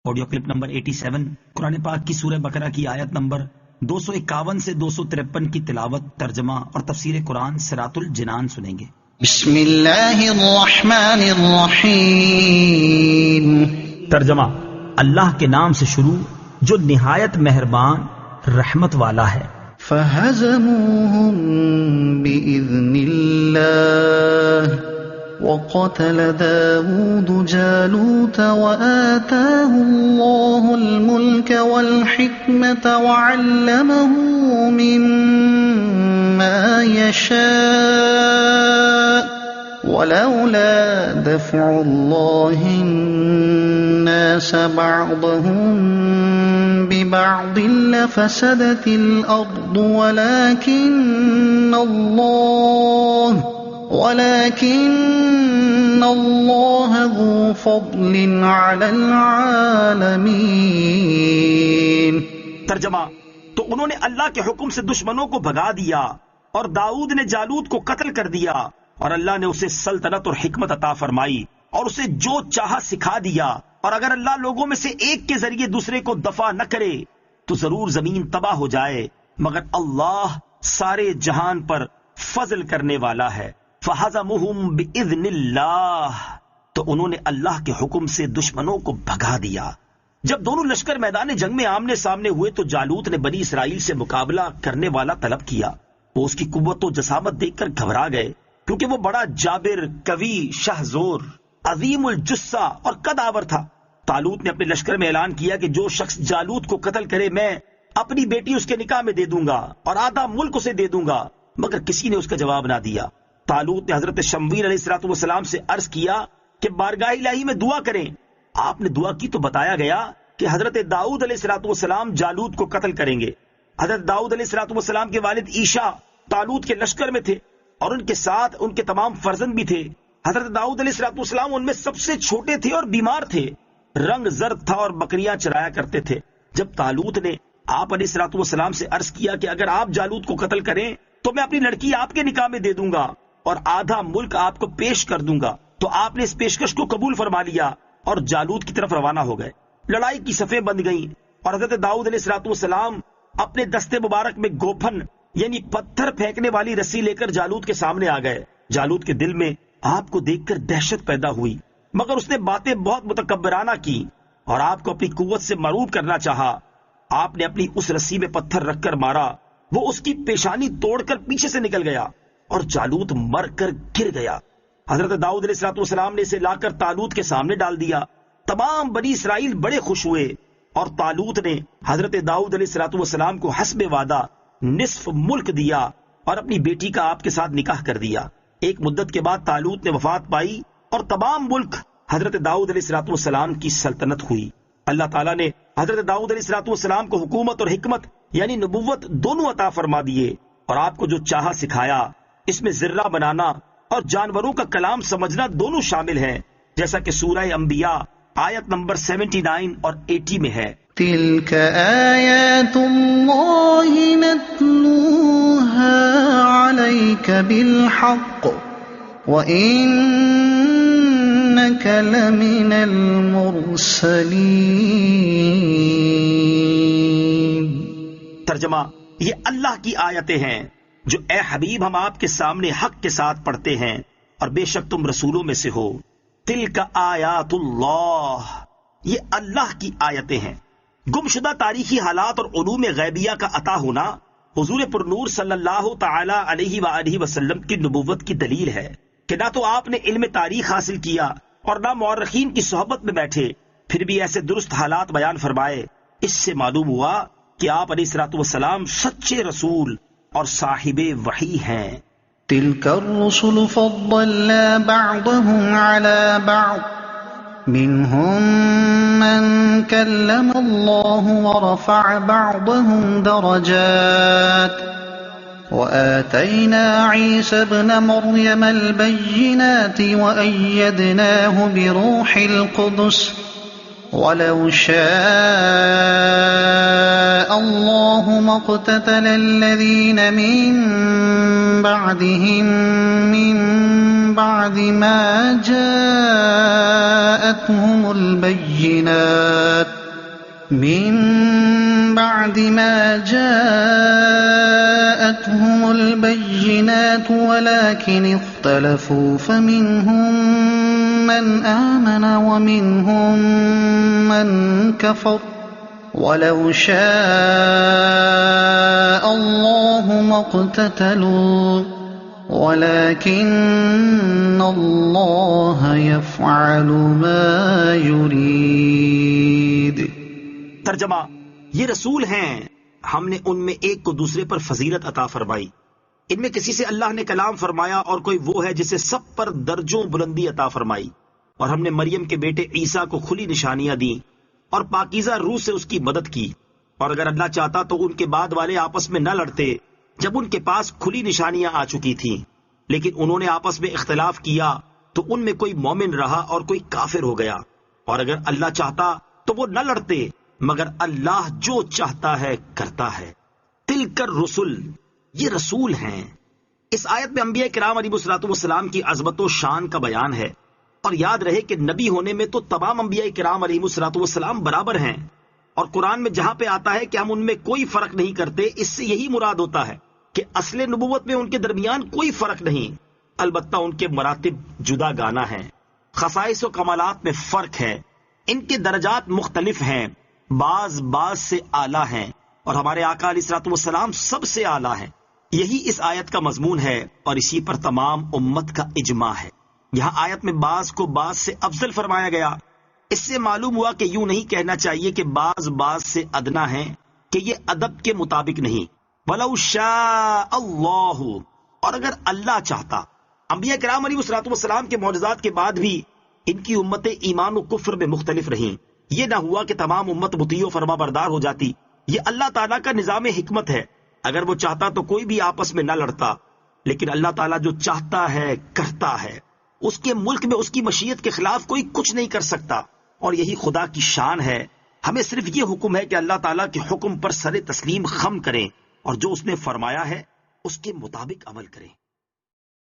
Audio clip number 87 قرآن پاک کی سورہ بقرہ کی آیت نمبر 251 سے 253 کی تلاوت، ترجمہ اور تفسیر قرآن صراط الجنان سنیں گے۔ بسم اللہ الرحمن الرحیم۔ ترجمہ: اللہ کے نام سے شروع جو نہایت مہربان رحمت والا ہے۔ فہزموہم بإذن اللہ وقتل داود جالوت وآتاه اللہ الملک والحکمت وعلمه مما يشاء ولولا دفع اللہ الناس بعضهم ببعض لفسدت الأرض ولكن الله ذو فضل على العالمين۔ ترجمہ: تو انہوں نے اللہ کے حکم سے دشمنوں کو بھگا دیا اور داؤد نے جالوت کو قتل کر دیا، اور اللہ نے اسے سلطنت اور حکمت عطا فرمائی اور اسے جو چاہا سکھا دیا، اور اگر اللہ لوگوں میں سے ایک کے ذریعے دوسرے کو دفع نہ کرے تو ضرور زمین تباہ ہو جائے، مگر اللہ سارے جہان پر فضل کرنے والا ہے۔ فَحَزَمُهُمْ بِإِذْنِ اللَّهِ، تو انہوں نے اللہ کے حکم سے دشمنوں کو بھگا دیا۔ جب دونوں لشکر میدان جنگ میں آمنے سامنے ہوئے تو جالوت نے بنی اسرائیل سے مقابلہ کرنے والا طلب کیا۔ وہ اس کی قوت و جسامت دیکھ کر گھبرا گئے، کیونکہ وہ بڑا جابر، قوی، شہزور، عظیم الجثہ اور قد آور تھا۔ طالوت نے اپنے لشکر میں اعلان کیا کہ جو شخص جالوت کو قتل کرے میں اپنی بیٹی اس کے نکاح میں دے دوں گا اور آدھا ملک اسے دے دوں گا، مگر کسی نے اس کا جواب نہ دیا۔ طالوت نے حضرت شمویل علیہ السلام سے عرض کیا کہ بارگاہ الہی میں دعا کریں۔ آپ نے دعا کی تو بتایا گیا کہ حضرت داؤد علیہ السلام جالوت کو قتل کریں گے۔ حضرت داؤد علیہ السلام کے والد عیشا طالوت کے لشکر میں تھے اور ان کے ساتھ ان کے تمام فرزند بھی تھے۔ حضرت داؤد علیہ السلام ان میں سب سے چھوٹے تھے اور بیمار تھے، رنگ زرد تھا اور بکریاں چرایا کرتے تھے۔ جب طالوت نے آپ علیہ السلام سے عرض کیا کہ اگر آپ جالوت کو قتل کریں تو میں اپنی لڑکی آپ کے نکاح میں دے دوں گا اور آدھا ملک آپ کو پیش کر دوں گا، تو آپ نے اس پیشکش کو قبول فرما لیا اور جالوت کی طرف روانہ ہو گئے۔ لڑائی کی صفیں بند گئیں اور حضرت داؤد علیہ السلام اپنے دستے مبارک میں گوپھن یعنی پتھر پھینکنے والی رسی لے کر جالوت کے سامنے آ گئے۔ جالوت کے دل میں آپ کو دیکھ کر دہشت پیدا ہوئی، مگر اس نے باتیں بہت متکبرانہ کی اور آپ کو اپنی قوت سے مغلوب کرنا چاہا۔ آپ نے اپنی اس رسی میں پتھر رکھ کر مارا، وہ اس کی پیشانی توڑ کر پیچھے سے نکل گیا اور جالوت مر کر گر گیا۔ حضرت داؤد علیہ السلام نے اسے لا کر طالوت کے سامنے ڈال دیا۔ تمام بنی اسرائیل بڑے خوش ہوئے اور طالوت نے حضرت داؤد علیہ السلام کو حسب وعدہ نصف ملک دیا اور اپنی بیٹی کا آپ کے ساتھ نکاح کر دیا۔ ایک مدت کے بعد طالوت نے وفات پائی اور تمام ملک حضرت داؤد علیہ السلام کی سلطنت ہوئی۔ اللہ تعالیٰ نے حضرت داؤد علیہ السلام کو حکومت اور حکمت یعنی نبوت دونوں عطا فرما دیے اور آپ کو جو چاہا سکھایا۔ اس میں ذرہ بنانا اور جانوروں کا کلام سمجھنا دونوں شامل ہیں، جیسا کہ سورہ انبیاء آیت نمبر 79 اور 80 میں ہے۔ تلک آیات اللہ نتلوها علیک بالحق وإنک لمن المرسلین۔ ترجمہ: یہ اللہ کی آیتیں ہیں جو اے حبیب ہم آپ کے سامنے حق کے ساتھ پڑھتے ہیں، اور بے شک تم رسولوں میں سے ہو۔ تلک آیات اللہ، یہ اللہ کی آیتیں ہیں۔ گمشدہ تاریخی حالات اور علوم غیبیہ کا عطا ہونا حضور پرنور صلی اللہ تعالی علیہ وآلہ وسلم کی نبوت کی دلیل ہے کہ نہ تو آپ نے علم تاریخ حاصل کیا اور نہ مورخین کی صحبت میں بیٹھے، پھر بھی ایسے درست حالات بیان فرمائے۔ اس سے معلوم ہوا کہ آپ علیہ السلام سچے رسول اور صاحب وحی ہیں۔ تلک الرسل فضلنا بعضهم على بعض منهم من كلم الله ورفع بعضهم درجات وآتينا عيسى ابن مريم البينات وأيدناه بروح القدس وَلَوْ شَاءَ اللَّهُ مَا اقْتَتَلَ الَّذِينَ مِن بَعْدِهِم مِّن بَعْدِ مَا جَاءَتْهُمُ الْبَيِّنَاتُ البينات من بعد ما جاءتهم البينات ولكن اختلفوا فمنهم من آمن ومنهم من كفر ولو شاء الله ما اقتتلوا ولكن الله يفعل ما يريد۔ ترجمہ، یہ رسول ہیں، ہم نے ان میں ایک کو دوسرے پر فضیلت عطا فرمائی۔ ان میں کسی سے اللہ نے کلام فرمایا اور کوئی وہ ہے جسے سب پر درجوں بلندی عطا فرمائی، اور ہم نے مریم کے بیٹے عیسیٰ کو کھلی نشانیاں دیں اور پاکیزہ روح سے اس کی مدد کی، اور اگر اللہ چاہتا تو ان کے بعد والے آپس میں نہ لڑتے جب ان کے پاس کھلی نشانیاں آ چکی تھیں، لیکن انہوں نے آپس میں اختلاف کیا تو ان میں کوئی مومن رہا اور کوئی کافر ہو گیا، اور اگر اللہ چاہتا تو وہ نہ لڑتے، مگر اللہ جو چاہتا ہے کرتا ہے۔ تلک الرسل، یہ رسول ہیں۔ اس آیت میں انبیاء کرام علیہ السلام کی عظمت و شان کا بیان ہے، اور یاد رہے کہ نبی ہونے میں تو تمام انبیاء کرام علیہ السلام برابر ہیں، اور قرآن میں جہاں پہ آتا ہے کہ ہم ان میں کوئی فرق نہیں کرتے، اس سے یہی مراد ہوتا ہے کہ اصل نبوت میں ان کے درمیان کوئی فرق نہیں، البتہ ان کے مراتب جدا گانا ہیں، خصائص و کمالات میں فرق ہے، ان کے درجات مختلف ہیں، بعض سے اعلیٰ ہیں، اور ہمارے آقا علیہ السلام سب سے اعلیٰ ہیں۔ یہی اس آیت کا مضمون ہے، اور اسی پر تمام امت کا اجماع ہے۔ یہاں آیت میں بعض کو بعض سے افضل فرمایا گیا، اس سے معلوم ہوا کہ یوں نہیں کہنا چاہیے کہ بعض سے ادنا ہیں، کہ یہ ادب کے مطابق نہیں۔ وَلَوْ شَاءَ اللَّهُ، اور اگر اللہ چاہتا۔ انبیاء کرام علیہ السلام کے معجزات کے بعد بھی ان کی امتیں ایمان و کفر میں مختلف رہیں، یہ نہ ہوا کہ تمام امت مطیع و فرما بردار ہو جاتی۔ یہ اللہ تعالیٰ کا نظام حکمت ہے، اگر وہ چاہتا تو کوئی بھی آپس میں نہ لڑتا، لیکن اللہ تعالیٰ جو چاہتا ہے کرتا ہے، اس کے ملک میں اس کی مشیت کے خلاف کوئی کچھ نہیں کر سکتا، اور یہی خدا کی شان ہے۔ ہمیں صرف یہ حکم ہے کہ اللہ تعالیٰ کے حکم پر سر تسلیم خم کریں، اور جو اس نے فرمایا ہے اس کے مطابق عمل کریں۔